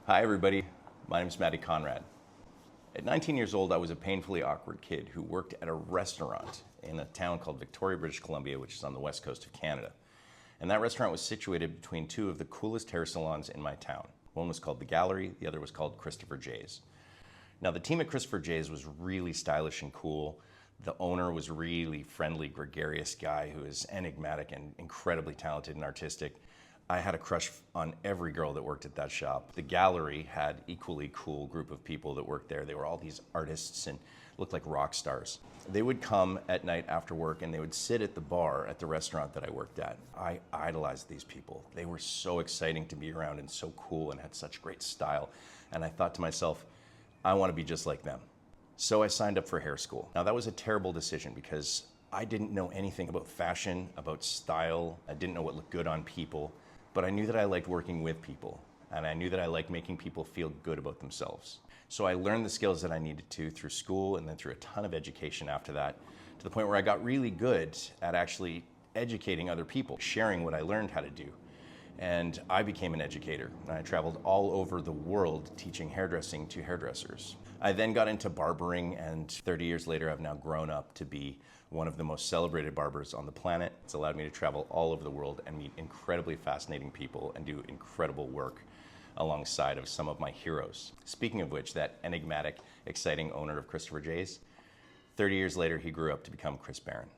Hi everybody, my name is Matty Conrad. At 19 years old, I was a painfully awkward kid who worked at a restaurant in a town called Victoria, British Columbia, which is on the west coast of Canada. And that restaurant was situated between two of the coolest hair salons in my town. One was called The Gallery, the other was called Christopher J's. Now the team at Christopher J's was really stylish and cool. The owner was really friendly, gregarious guy who is enigmatic and incredibly talented and artistic. I had a crush on every girl that worked at that shop. The Gallery had equally cool group of people that worked there. They were all these artists and looked like rock stars. They would come at night after work and they would sit at the bar at the restaurant that I worked at. I idolized these people. They were so exciting to be around and so cool and had such great style. And I thought to myself, I want to be just like them. So I signed up for hair school. Now that was a terrible decision because I didn't know anything about fashion, about style. I didn't know what looked good on people. But I knew that I liked working with people, and I knew that I liked making people feel good about themselves. So I learned the skills that I needed to through school and then through a ton of education after that, to the point where I got really good at actually educating other people, sharing what I learned how to do. And I became an educator, and I traveled all over the world teaching hairdressing to hairdressers. I then got into barbering, and 30 years later I've now grown up to be one of the most celebrated barbers on the planet. It's allowed me to travel all over the world and meet incredibly fascinating people and do incredible work alongside of some of my heroes. Speaking of which, that enigmatic, exciting owner of Christopher J's, 30 years later he grew up to become Chris Barron.